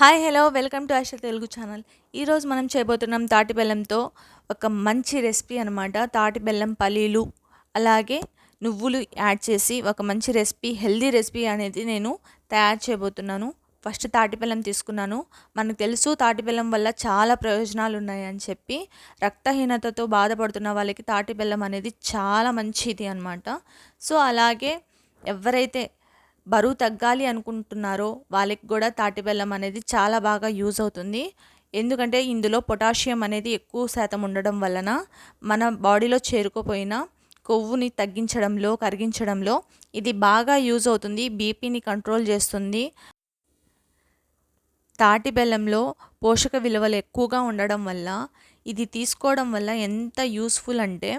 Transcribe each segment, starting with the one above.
Hi hello welcome to Asha Telugu channel. ఈరోజు మనం చేయబోతున్నాం తాటి బెల్లంతో ఒక మంచి రెసిపీ అనమాట. తాటి బెల్లం పల్లీలు అలాగే నువ్వులు యాడ్ చేసి ఒక మంచి రెసిపీ, హెల్దీ రెసిపీ అనేది నేను తయారు చేయబోతున్నాను. ఫస్ట్ తాటి బెల్లం తీసుకున్నాను. మనకు తెలుసు తాటి బెల్లం వల్ల చాలా ప్రయోజనాలు ఉన్నాయని చెప్పి, రక్తహీనతతో బాధపడుతున్న వాళ్ళకి తాటి బెల్లం అనేది చాలా మంచిది అనమాట. సో అలాగే ఎవరైతే బరువు తగ్గాలి అనుకుంటున్నారో వాళ్ళకి కూడా తాటి బెల్లం అనేది చాలా బాగా యూజ్ అవుతుంది. ఎందుకంటే ఇందులో పొటాషియం అనేది ఎక్కువ శాతం ఉండడం వలన మన బాడీలో చేరుకుపోయిన కొవ్వుని తగ్గించడంలో, కరిగించడంలో ఇది బాగా యూజ్ అవుతుంది. బీపీని కంట్రోల్ చేస్తుంది. తాటి బెల్లంలో పోషక విలువలు ఎక్కువగా ఉండడం వల్ల ఇది తీసుకోవడం వల్ల ఎంత యూస్ఫుల్ అంటే,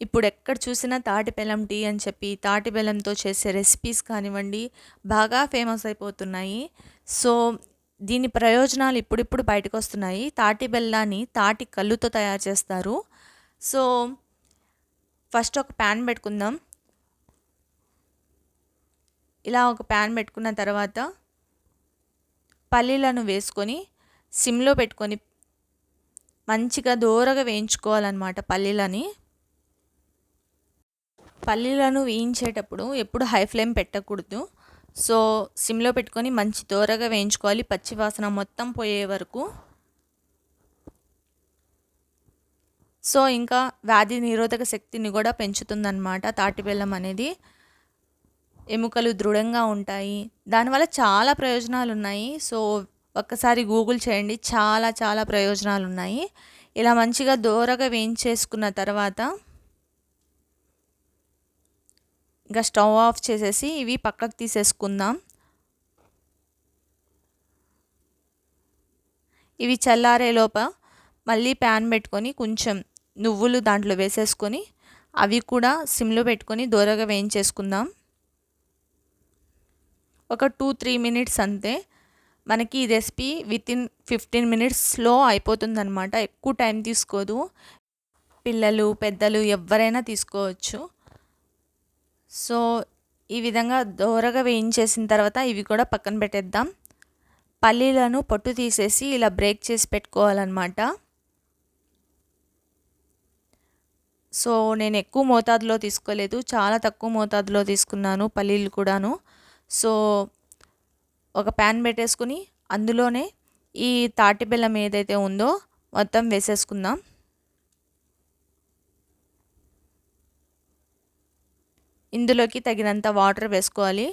ఇప్పుడు ఎక్కడ చూసినా తాటి బెల్లం టీ అని చెప్పి తాటి బెల్లంతో చేసే రెసిపీస్ కానివ్వండి బాగా ఫేమస్ అయిపోతున్నాయి. సో దీని ప్రయోజనాలు ఇప్పుడిప్పుడు బయటకు వస్తున్నాయి. తాటి బెల్లాన్ని తాటి కల్లుతో తయారు చేస్తారు. సో ఫస్ట్ ఒక ప్యాన్ పెట్టుకుందాం. ఇలా ఒక ప్యాన్ పెట్టుకున్న తర్వాత పల్లీలను వేసుకొని సిమ్లో పెట్టుకొని మంచిగా దోరగా వేయించుకోవాలన్నమాట. పల్లీలను వేయించేటప్పుడు ఎప్పుడు హై ఫ్లేమ్ పెట్టకూడదు. సో సిమ్లో పెట్టుకొని మంచి దోరగా వేయించుకోవాలి, పచ్చి వాసన మొత్తం పోయే వరకు. సో ఇంకా వ్యాధి నిరోధక శక్తిని కూడా పెంచుతుందన్నమాట తాటి బెల్లం అనేది. ఎముకలు దృఢంగా ఉంటాయి. దానివల్ల చాలా ప్రయోజనాలు ఉన్నాయి. సో ఒక్కసారి గూగుల్ చేయండి, చాలా చాలా ప్రయోజనాలు ఉన్నాయి. ఇలా మంచిగా దోరగా వేయించేసుకున్న తర్వాత ఇంకా స్టవ్ ఆఫ్ చేసేసి ఇవి పక్కకు తీసేసుకుందాం. ఇవి చల్లారేలోప మళ్ళీ ప్యాన్ పెట్టుకొని కొంచెం నువ్వులు దాంట్లో వేసేసుకొని అవి కూడా సిమ్లో పెట్టుకొని దోరగా వేయించేసుకుందాం. ఒక 2-3 మినిట్స్ అంతే. మనకి ఈ రెసిపీ వితిన్ 15 మినిట్స్లో అయిపోతుందన్నమాట. ఎక్కువ టైం తీసుకోదు. పిల్లలు, పెద్దలు ఎవరైనా తీసుకోవచ్చు. సో ఈ విధంగా దోరగా వేయించేసిన తర్వాత ఇవి కూడా పక్కన పెట్టేద్దాం. పల్లీలను పొట్టు తీసేసి ఇలా బ్రేక్ చేసి పెట్టుకోవాలన్నమాట. సో నేను ఎక్కువ మోతాదులో తీసుకోలేదు, చాలా తక్కువ మోతాదులో తీసుకున్నాను పల్లీలు కూడాను. సో ఒక ప్యాన్ పెట్టేసుకుని అందులోనే ఈ తాటి బెల్లం ఏదైతే ఉందో మొత్తం వేసేసుకుందాం. ఇందులోకి తగినంత వాటర్ వేసుకోవాలి.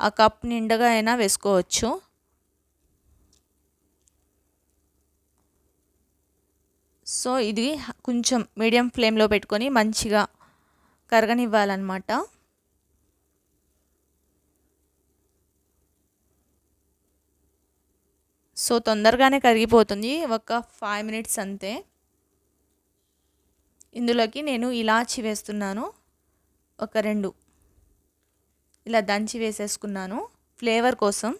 ఆ కప్ నిండుగా అయినా వేసుకోవచ్చు. సో ఇది కొంచెం మీడియం ఫ్లేమ్లో పెట్టుకొని మంచిగా కరగనివ్వాలన్నమాట. సో తొందరగానే కరిగిపోతుంది, ఒక 5 మినిట్స్ అంతే. ఇందులోకి నేను ఇలాచి వేస్తున్నాను, ఒక 2 ఇలా దంచి వేసేసుకున్నాను ఫ్లేవర్ కోసం.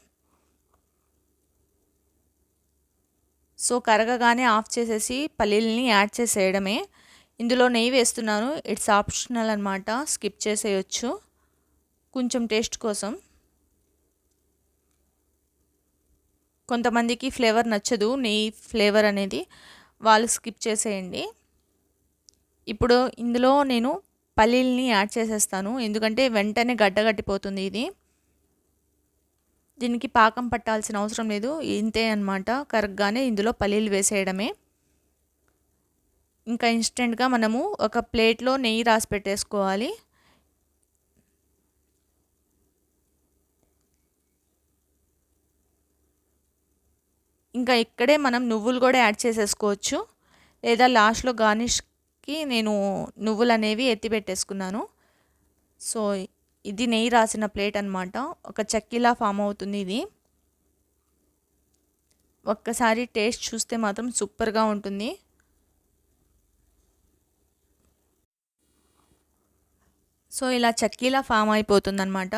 సో కరగగానే ఆఫ్ చేసేసి పల్లీలని యాడ్ చేసేయడమే. ఇందులో నెయ్యి వేస్తున్నాను, ఇట్స్ ఆప్షనల్ అనమాట, స్కిప్ చేసేయచ్చు కొంచెం టేస్ట్ కోసం. కొంతమందికి ఫ్లేవర్ నచ్చదు, నెయ్యి ఫ్లేవర్ అనేది, వాళ్ళు స్కిప్ చేసేయండి. ఇప్పుడు ఇందులో నేను పల్లీలని యాడ్ చేసేస్తాను, ఎందుకంటే వెంటనే గడ్డగట్టిపోతుంది ఇది. దీనికి పాకం పట్టాల్సిన అవసరం లేదు, ఇంతే అనమాట. కరెక్ట్గానే ఇందులో పల్లీలు వేసేయడమే. ఇంకా ఇన్స్టెంట్గా మనము ఒక ప్లేట్లో నెయ్యి రాసి పెట్టేసుకోవాలి. ఇంకా ఇక్కడే మనం నువ్వులు కూడా యాడ్ చేసేసుకోవచ్చు, లేదా లాస్ట్లో గార్నిష్కి నేను నువ్వులు అనేవి ఎత్తి పెట్టేసుకున్నాను. సో ఇది నెయ్యి రాసిన ప్లేట్ అనమాట, ఒక చెక్కిలా ఫామ్ అవుతుంది ఇది. ఒక్కసారి టేస్ట్ చూస్తే మాత్రం సూపర్గా ఉంటుంది. సో ఇలా చెక్కీలా ఫామ్ అయిపోతుంది అనమాట.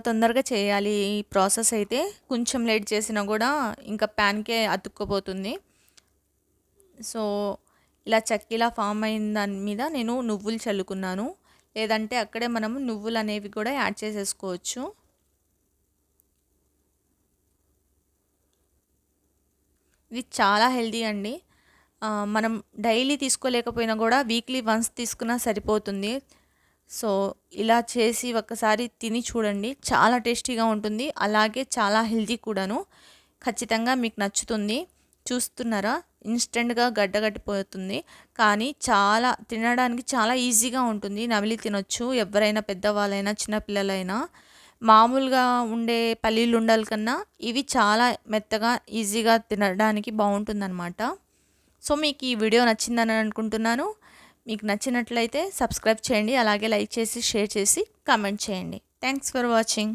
తొందరగా చేయాలి ఈ ప్రాసెస్ అయితే. కొంచెం లేట్ చేసినా కూడా ఇంకా ప్యాన్కే అతుక్కుపోతుంది. సో ఇలా చెక్కీలా ఫామ్ అయిన దాని మీద నేను నువ్వులు చల్లుకున్నాను. లేదంటే అక్కడే మనము నువ్వులు అనేవి కూడా యాడ్ చేసేసుకోవచ్చు. ఇది చాలా హెల్తీ అండి. మనం డైలీ తీసుకోలేకపోయినా కూడా వీక్లీ వన్స్ తీసుకున్నా సరిపోతుంది. సో ఇలా చేసి ఒక్కసారి తిని చూడండి, చాలా టేస్టీగా ఉంటుంది, అలాగే చాలా హెల్తీ కూడాను. ఖచ్చితంగా మీకు నచ్చుతుంది. చూస్తున్నారా, ఇన్స్టెంట్గా గడ్డగట్టిపోతుంది, కానీ చాలా తినడానికి చాలా ఈజీగా ఉంటుంది. నమిలి తినొచ్చు ఎవరైనా, పెద్దవాళ్ళైనా చిన్నపిల్లలైనా. మామూలుగా ఉండే పల్లీలు ఉండల కన్నా ఇవి చాలా మెత్తగా ఈజీగా తినడానికి బాగుంటుందన్నమాట. సో మీకు ఈ వీడియో నచ్చిందని అనుకుంటున్నాను. మీకు నచ్చినట్లయితే సబ్స్క్రైబ్ చేయండి, అలాగే లైక్ చేసి షేర్ చేసి కామెంట్ చేయండి. Thanks for watching.